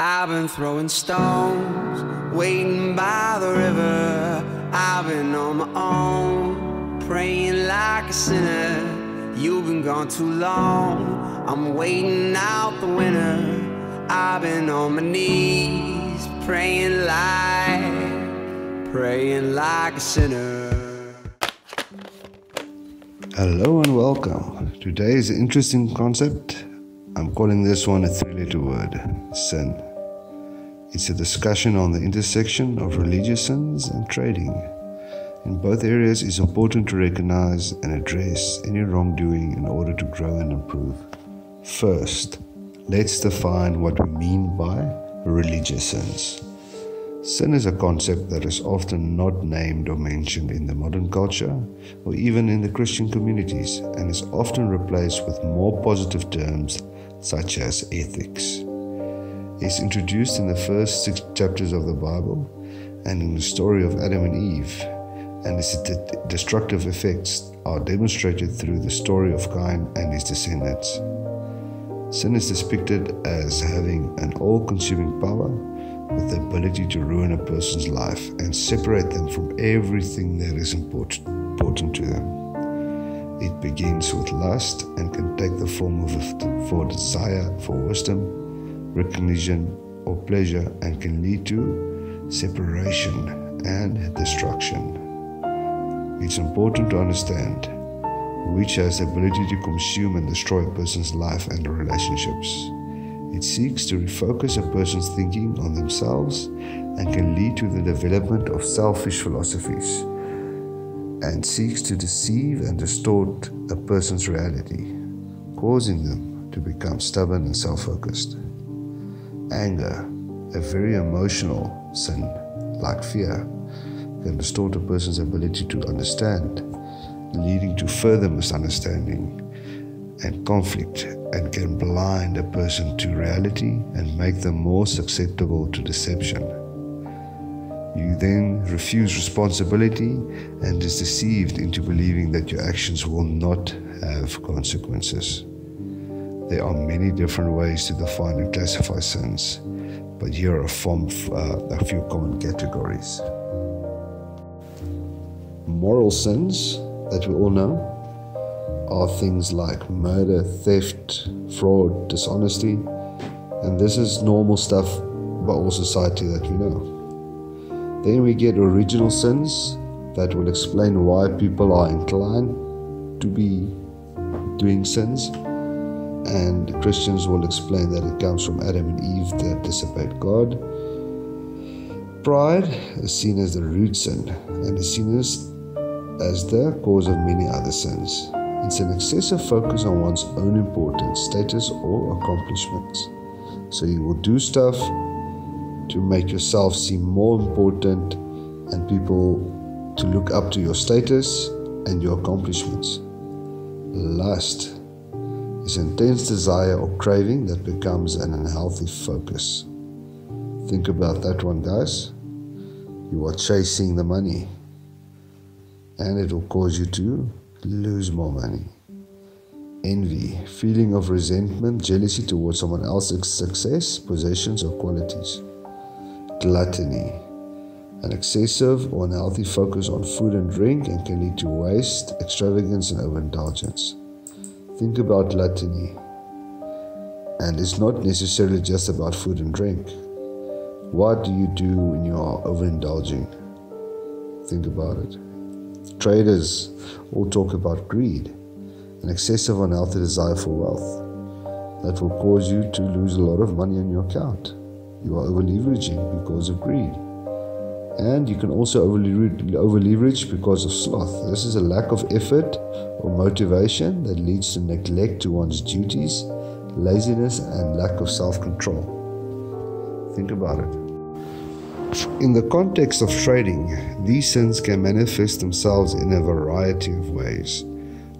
I've been throwing stones, waiting by the river. I've been on my own, praying like a sinner. You've been gone too long, I'm waiting out the winter. I've been on my knees, praying like a sinner. Hello and welcome. Today is an interesting concept. I'm calling this one a three-letter word, sin. It's a discussion on the intersection of religious sins and trading. In both areas, it's important to recognize and address any wrongdoing in order to grow and improve. First, let's define what we mean by religious sins. Sin is a concept that is often not named or mentioned in the modern culture or even in the Christian communities, and is often replaced with more positive terms such as ethics. It's introduced in the first 6 chapters of the Bible and in the story of Adam and Eve, and its destructive effects are demonstrated through the story of Cain and his descendants. Sin is depicted as having an all-consuming power with the ability to ruin a person's life and separate them from everything that is important to them. It begins with lust and can take the form of desire for wisdom, recognition, or pleasure, and can lead to separation and destruction. It's important to understand which has the ability to consume and destroy a person's life and relationships. It seeks to refocus a person's thinking on themselves and can lead to the development of selfish philosophies, and seeks to deceive and distort a person's reality, causing them to become stubborn and self-focused. Anger, a very emotional sin like fear, can distort a person's ability to understand, leading to further misunderstanding and conflict, and can blind a person to reality and make them more susceptible to deception. You then refuse responsibility and is deceived into believing that your actions will not have consequences. There are many different ways to define and classify sins, but here are a few common categories. Moral sins that we all know are things like murder, theft, fraud, dishonesty, and this is normal stuff by all society that we know. Then we get original sins that will explain why people are inclined to be doing sins, and Christians will explain that it comes from Adam and Eve that disobeyed God. Pride is seen as the root sin and is seen as the cause of many other sins. It's an excessive focus on one's own importance, status, or accomplishments. So you will do stuff to make yourself seem more important and people to look up to your status and your accomplishments. Lust is intense desire or craving that becomes an unhealthy focus. Think about that one, guys. You are chasing the money, and it will cause you to lose more money. Envy, feeling of resentment, jealousy towards someone else's success, possessions, or qualities. Gluttony, an excessive or unhealthy focus on food and drink, and can lead to waste, extravagance, and overindulgence. Think about gluttony, and it's not necessarily just about food and drink. What do you do when you are overindulging? Think about it. Traders all talk about greed, an excessive unhealthy desire for wealth that will cause you to lose a lot of money on your account. You are over-leveraging because of greed. And you can also over-leverage because of sloth. This is a lack of effort or motivation that leads to neglect to one's duties, laziness, and lack of self-control. Think about it. In the context of trading, these sins can manifest themselves in a variety of ways.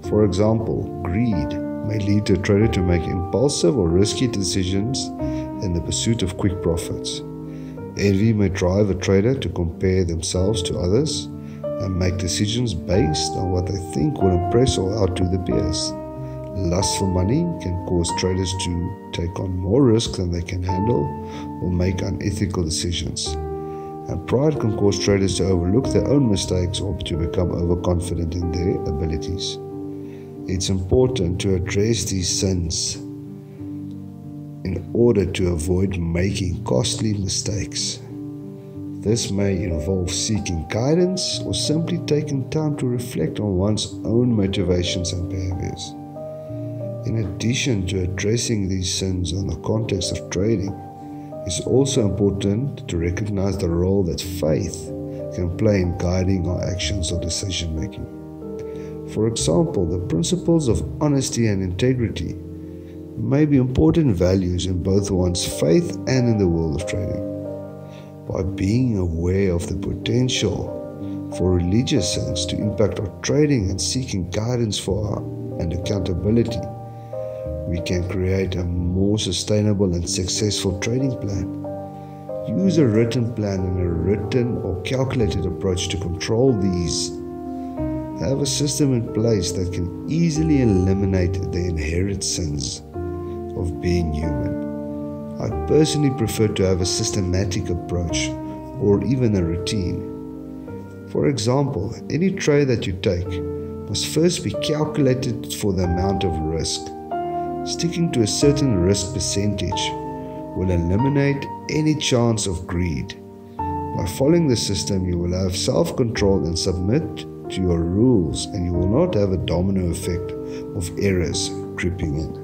For example, greed may lead a trader to make impulsive or risky decisions in the pursuit of quick profits. Envy may drive a trader to compare themselves to others and make decisions based on what they think will impress or outdo their peers. Lust for money can cause traders to take on more risk than they can handle or make unethical decisions. And pride can cause traders to overlook their own mistakes or to become overconfident in their abilities. It's important to address these sins in order to avoid making costly mistakes. This may involve seeking guidance or simply taking time to reflect on one's own motivations and behaviors. In addition to addressing these sins in the context of trading, it's also important to recognize the role that faith can play in guiding our actions or decision making. For example, the principles of honesty and integrity may be important values in both one's faith and in the world of trading. By being aware of the potential for religious sins to impact our trading and seeking guidance and accountability, we can create a more sustainable and successful trading plan. Use a written plan and a written or calculated approach to control these. Have a system in place that can easily eliminate the inherent sins of being human. I personally prefer to have a systematic approach or even a routine. For example, any trade that you take must first be calculated for the amount of risk. Sticking to a certain risk percentage will eliminate any chance of greed. By following the system, you will have self-control and submit to your rules, and you will not have a domino effect of errors creeping in.